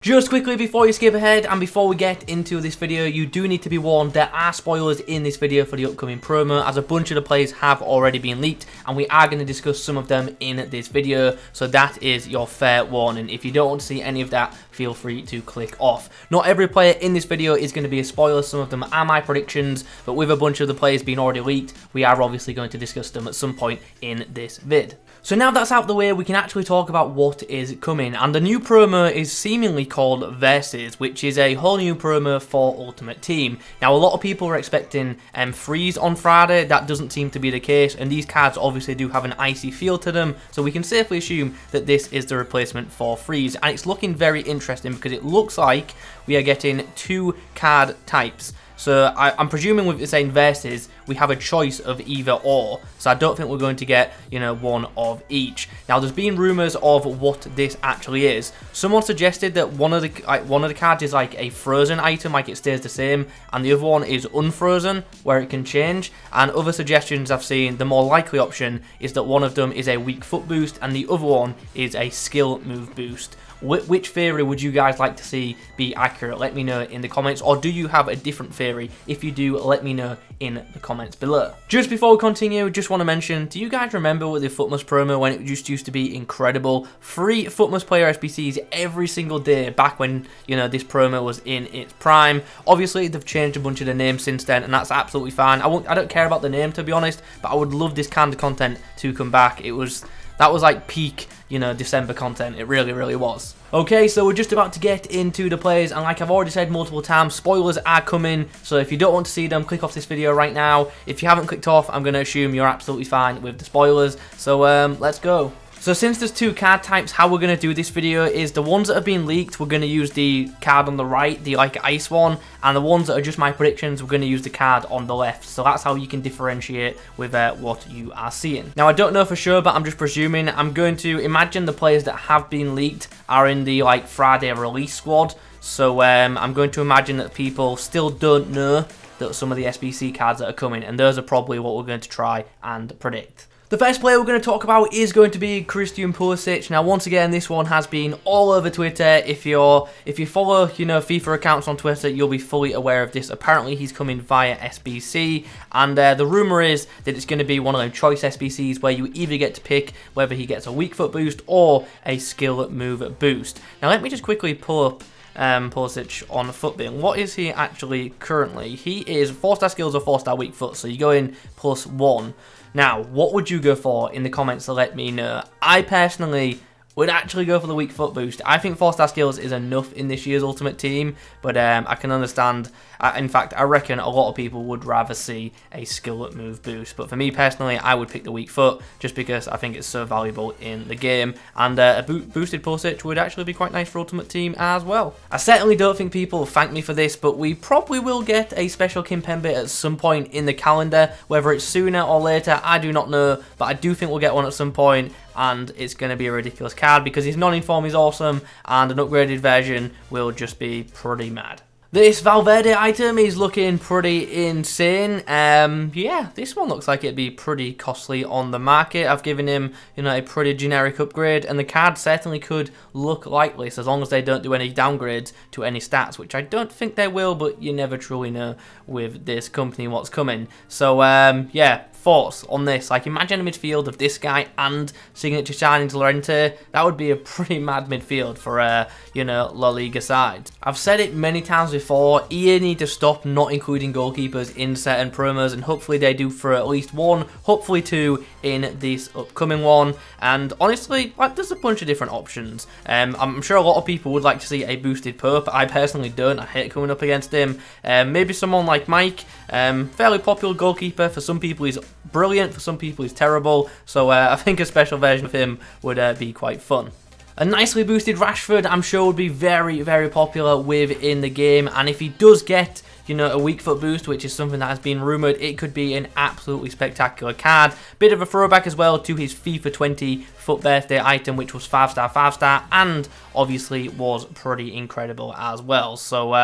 Just quickly before you skip ahead and before we get into this video, you do need to be warned there are spoilers in this video for the upcoming promo, as a bunch of the players have already been leaked and we are going to discuss some of them in this video, so that is your fair warning. If you don't want to see any of that, feel free to click off. Not every player in this video is going to be a spoiler, some of them are my predictions, but with a bunch of the players being already leaked, we are obviously going to discuss them at some point in this vid. So now that's out of the way, we can actually talk about what is coming, and the new promo is seemingly called Versus, which is a whole new promo for Ultimate Team. Now a lot of people are expecting freeze on Friday. That doesn't seem to be the case, and these cards obviously do have an icy feel to them, so we can safely assume that this is the replacement for freeze, and it's looking very interesting because it looks like we are getting two card types. So I'm presuming with it saying Versus, we have a choice of either or. So I don't think we're going to get, one of each. Now there's been rumours of what this actually is. Someone suggested that one of the cards is like a frozen item, like it stays the same, and the other one is unfrozen, where it can change. And other suggestions I've seen, the more likely option is that one of them is a weak foot boost, and the other one is a skill move boost. Which theory would you guys like to see be accurate? Let me know in the comments, or do you have a different theory? If you do, let me know in the comments below. Just before we continue, just want to mention, do you guys remember with the Footmas promo when it just used to be incredible? Free Footmas player SBCs every single day back when, this promo was in its prime. Obviously, they've changed a bunch of the names since then, and that's absolutely fine. I don't care about the name, to be honest, but I would love this kind of content to come back. That was like peak, December content. It really, really was. Okay, so we're just about to get into the players, and like I've already said multiple times, spoilers are coming, so if you don't want to see them, click off this video right now. If you haven't clicked off, I'm going to assume you're absolutely fine with the spoilers, so let's go. So since there's two card types, how we're going to do this video is the ones that have been leaked, we're going to use the card on the right, the ice one, and the ones that are just my predictions, we're going to use the card on the left. So that's how you can differentiate with what you are seeing. Now I don't know for sure, but I'm just presuming. I'm going to imagine the players that have been leaked are in the Friday release squad. So I'm going to imagine that people still don't know that some of the SBC cards that are coming, and those are probably what we're going to try and predict. The first player we're going to talk about is going to be Christian Pulisic. Now, once again, this one has been all over Twitter. If you follow, FIFA accounts on Twitter, you'll be fully aware of this. Apparently, he's coming via SBC, and the rumor is that it's going to be one of those choice SBCs where you either get to pick whether he gets a weak foot boost or a skill move boost. Now, let me just quickly pull up Pulisic on the foot bin. What is he actually currently? He is 4-star skills or 4-star weak foot, so you go in +1. Now, what would you go for in the comments to let me know? I personally would actually go for the weak foot boost. I think 4-star skills is enough in this year's Ultimate Team, but I can understand. In fact, I reckon a lot of people would rather see a skill move boost. But for me personally, I would pick the weak foot just because I think it's so valuable in the game. And a boosted Pulisic would actually be quite nice for Ultimate Team as well. I certainly don't think people will thank me for this, but we probably will get a special KIMPEMBE at some point in the calendar. Whether it's sooner or later, I do not know. But I do think we'll get one at some point. And it's going to be a ridiculous card because his non-inform is awesome, and an upgraded version will just be pretty mad. This Valverde item is looking pretty insane. Yeah, this one looks like it'd be pretty costly on the market. I've given him, a pretty generic upgrade, and the card certainly could look like this as long as they don't do any downgrades to any stats, which I don't think they will, but you never truly know with this company what's coming. So, yeah. Thoughts on this? Imagine a midfield of this guy and signature signing Llorente. That would be a pretty mad midfield for La Liga side. I've said it many times before, EA need to stop not including goalkeepers in certain promos, and hopefully they do for at least one, hopefully two in this upcoming one. And honestly, there's a bunch of different options. I'm sure a lot of people would like to see a boosted Pope. I personally don't. I hate coming up against him. Maybe someone like Mike, fairly popular goalkeeper. For some people he's brilliant, for some people he's terrible, so I think a special version of him would be quite fun. A nicely boosted Rashford, I'm sure, would be very, very popular within the game, and if he does get a weak foot boost, which is something that has been rumoured, it could be an absolutely spectacular card. Bit of a throwback as well to his FIFA 20 foot birthday item, which was 5-star, and obviously was pretty incredible as well. So,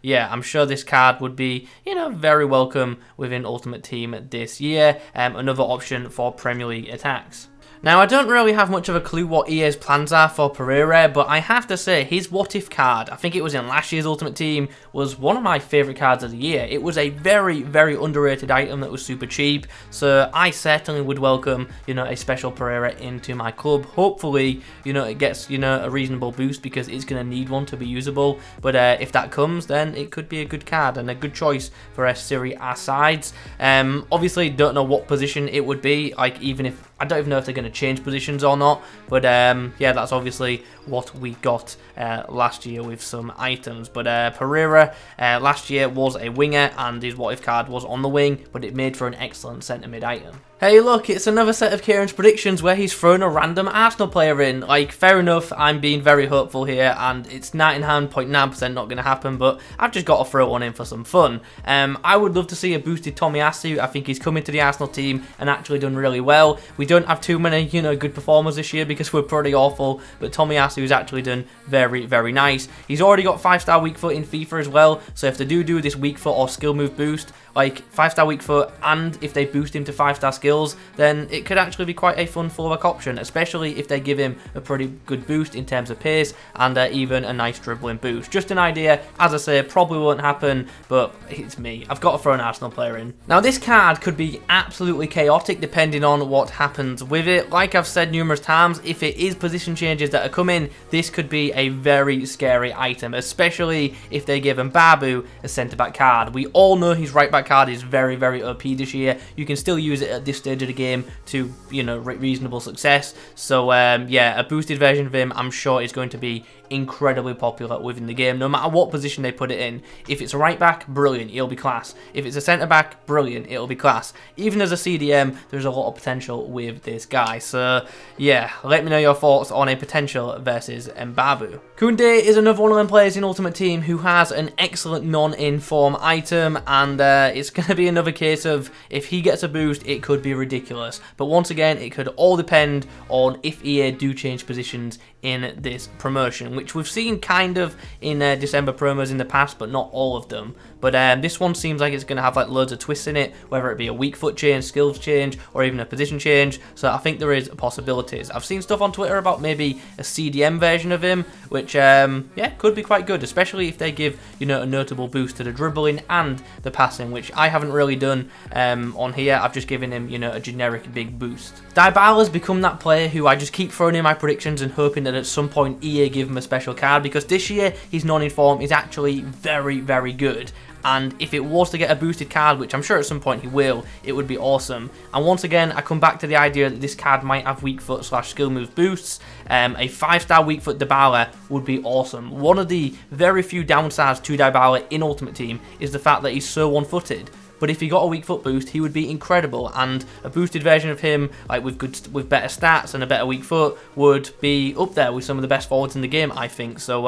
yeah, I'm sure this card would be, very welcome within Ultimate Team this year. Another option for Premier League attacks. Now, I don't really have much of a clue what EA's plans are for Pereyra, but I have to say, his What If card, I think it was in last year's Ultimate Team, was one of my favourite cards of the year. It was a very, very underrated item that was super cheap, so I certainly would welcome, a special Pereyra into my club. Hopefully, it gets, a reasonable boost because it's going to need one to be usable, but if that comes, then it could be a good card and a good choice for Serie A sides. Obviously, don't know what position it would be, like, even if, I don't even know if they're going to change positions or not, but yeah, that's obviously what we got last year with some items. But Pereyra last year was a winger and his What If card was on the wing, but it made for an excellent centre mid item. Hey look, it's another set of Kieron's predictions where he's thrown a random Arsenal player in. Like, fair enough, I'm being very hopeful here, and it's 99.9% not going to happen, but I've just got to throw one in for some fun. I would love to see a boosted Tomiyasu. I think he's coming to the Arsenal team and actually done really well. We don't have too many, good performers this year because we're pretty awful, but Tomiyasu has actually done very, very nice. He's already got 5-star weak foot in FIFA as well, so if they do this weak foot or skill move boost, like 5-star weak foot, and if they boost him to 5-star skills, then it could actually be quite a fun fullback option, especially if they give him a pretty good boost in terms of pace and even a nice dribbling boost. Just an idea, as I say, probably won't happen, but it's me. I've got to throw an Arsenal player in. Now, this card could be absolutely chaotic depending on what happens with it. Like I've said numerous times, if it is position changes that are coming, this could be a very scary item, especially if they give Mbabu a centre-back card. We all know his right-back card is very, very OP this year. You can still use it at this stage of the game to, reasonable success. So, yeah, a boosted version of him, I'm sure, is going to be incredibly popular within the game, no matter what position they put it in. If it's a right back, brilliant, it'll be class. If it's a centre back, brilliant, it'll be class. Even as a CDM, there's a lot of potential with this guy. So yeah, let me know your thoughts on a potential versus Mbabu. Kounde is another one of them players in Ultimate Team who has an excellent non-inform item, and it's going to be another case of if he gets a boost, it could be ridiculous. But once again, it could all depend on if EA do change positions in this promotion, which we've seen kind of in December promos in the past, but not all of them. But this one seems like it's going to have like loads of twists in it, whether it be a weak foot change, skills change, or even a position change. So I think there is possibilities. I've seen stuff on Twitter about maybe a CDM version of him, which yeah, could be quite good, especially if they give a notable boost to the dribbling and the passing, which I haven't really done on here. I've just given him a generic big boost. Dybala's become that player who I just keep throwing in my predictions and hoping that at some point EA give him a special card, because this year his non-inform is actually very, very good. And if it was to get a boosted card, which I'm sure at some point he will, it would be awesome. And once again, I come back to the idea that this card might have weak foot / skill move boosts. A 5-star weak foot Dybala would be awesome. One of the very few downsides to Dybala in Ultimate Team is the fact that he's so one-footed. But if he got a weak foot boost, he would be incredible, and a boosted version of him, like with better stats and a better weak foot, would be up there with some of the best forwards in the game, I think. So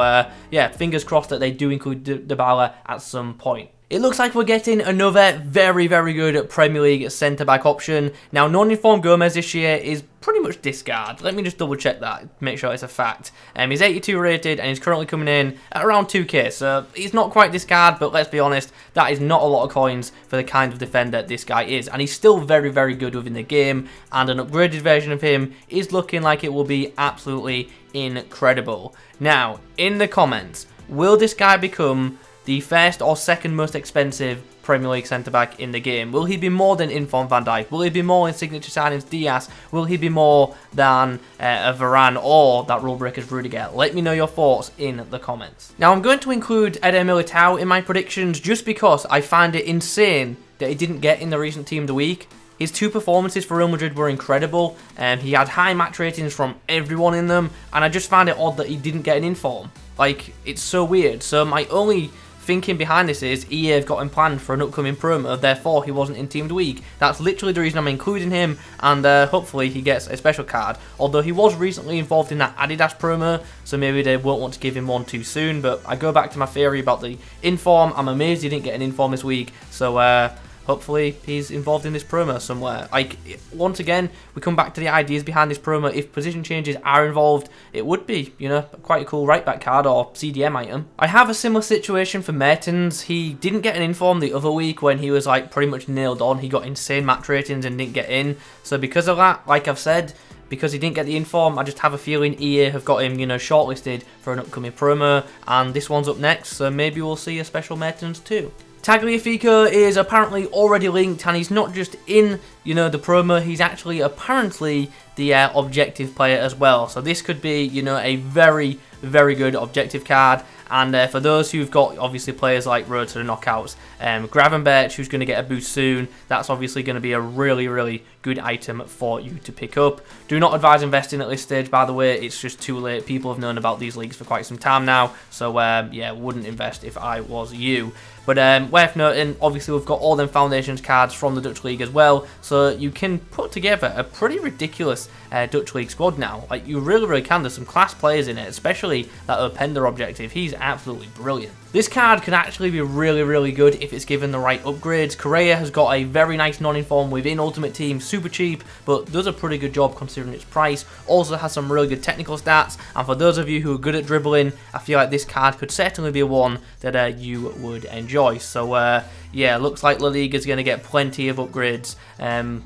yeah, fingers crossed that they do include Dybala at some point. It looks like we're getting another very, very good Premier League centre-back option. Now, non-informed Gomez this year is pretty much discard. Let me just double check that, make sure it's a fact. He's 82 rated and he's currently coming in at around 2k, so he's not quite discard, but let's be honest, that is not a lot of coins for the kind of defender this guy is. And he's still very, very good within the game, and an upgraded version of him is looking like it will be absolutely incredible. Now, in the comments, will this guy become the first or second most expensive Premier League centre-back in the game? Will he be more than Inform Van Dijk? Will he be more in signature signings Diaz? Will he be more than a Varane or that rule breakers Rudiger? Let me know your thoughts in the comments. Now, I'm going to include Eder Militao in my predictions just because I find it insane that he didn't get in the recent Team of the Week. His 2 performances for Real Madrid were incredible, and he had high match ratings from everyone in them, and I just found it odd that he didn't get an inform. Like, it's so weird. So my only thinking behind this is EA have got him planned for an upcoming promo, therefore he wasn't in Team of the Week. That's literally the reason I'm including him, and hopefully he gets a special card. Although he was recently involved in that Adidas promo, so maybe they won't want to give him one too soon. But I go back to my theory about the inform. I'm amazed he didn't get an inform this week, so hopefully he's involved in this promo somewhere. Like, once again, we come back to the ideas behind this promo. If position changes are involved, it would be, quite a cool right back card or CDM item. I have a similar situation for Mertens. He didn't get an inform the other week when he was like pretty much nailed on. He got insane match ratings and didn't get in. So because of that, like I've said, because he didn't get the inform, I just have a feeling EA have got him, you know, shortlisted for an upcoming promo, and this one's up next, so maybe we'll see a special Mertens too. Tagliafico is apparently already linked, and he's not just in, you know, the promo, he's actually apparently the objective player as well. So this could be, you know, a very, very good objective card. And for those who've got, obviously, players like Road to the Knockouts, Gravenberch, who's going to get a boost soon, that's obviously going to be a really, really good item for you to pick up. Do not advise investing at this stage, by the way. It's just too late. People have known about these leagues for quite some time now. So, yeah, wouldn't invest if I was you. But worth noting, obviously, we've got all them Foundations cards from the Dutch League as well. So you can put together a pretty ridiculous Dutch League squad now. Like, you really, really can. There's some class players in it, especially that Openda objective. He's absolutely brilliant. This card can actually be really, really good if it's given the right upgrades. Correa has got a very nice non-inform within Ultimate Team, super cheap, but does a pretty good job considering its price. Also has some really good technical stats, and for those of you who are good at dribbling, I feel like this card could certainly be one that you would enjoy. So, yeah, looks like La Liga is going to get plenty of upgrades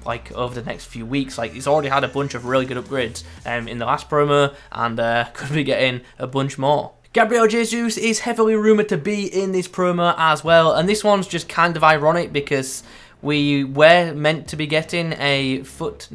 like over the next few weeks. Like, it's already had a bunch of really good upgrades in the last promo, and could be getting a bunch more. Gabriel Jesus is heavily rumoured to be in this promo as well, and this one's just kind of ironic because we were meant to be getting a Footmus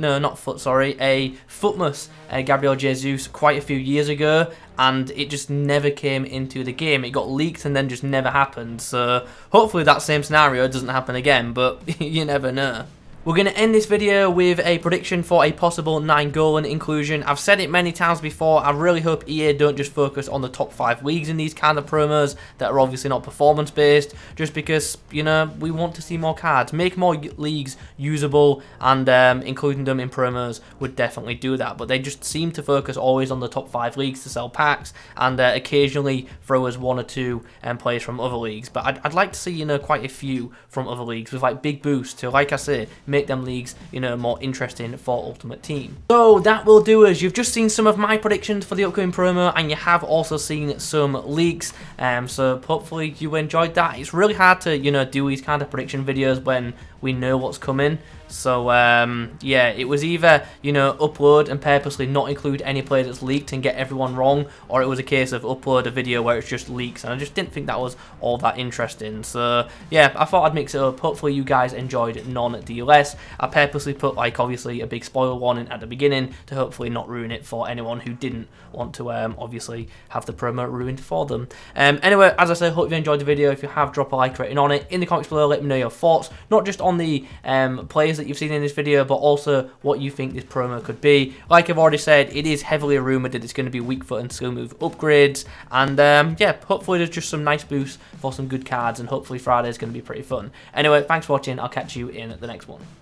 Gabriel Jesus quite a few years ago, and it just never came into the game. It got leaked and then just never happened, so hopefully that same scenario doesn't happen again, but you never know. We're going to end this video with a prediction for a possible 9-goal inclusion. I've said it many times before, I really hope EA don't just focus on the top 5 leagues in these kind of promos that are obviously not performance based, just because, you know, we want to see more cards. Make more leagues usable, and including them in promos would definitely do that. But they just seem to focus always on the top 5 leagues to sell packs, and occasionally throw us 1 or 2 players from other leagues. But I'd like to see, you know, quite a few from other leagues with like big boosts to, like I say, make them leagues, you know, more interesting for Ultimate Team. So that will do us. You've just seen some of my predictions for the upcoming promo, and you have also seen some leaks. So hopefully you enjoyed that. It's really hard to, you know, do these kind of prediction videos when we know what's coming. So yeah, it was either, you know, upload and purposely not include any player that's leaked and get everyone wrong, or it was a case of upload a video where it's just leaks, and I just didn't think that was all that interesting. So yeah, I thought I'd mix it up. Hopefully you guys enjoyed nonetheless. I purposely put, like, obviously a big spoiler warning at the beginning to hopefully not ruin it for anyone who didn't want to obviously have the promo ruined for them. Anyway, as I said, hope you enjoyed the video. If you have, drop a like rating on it. In the comments below, let me know your thoughts, not just on the players that you've seen in this video, but also what you think this promo could be. Like I've already said, it is heavily rumoured that it's going to be weak foot and skill move upgrades, and yeah, hopefully there's just some nice boosts for some good cards, and hopefully Friday is going to be pretty fun. Anyway, thanks for watching. I'll catch you in the next one.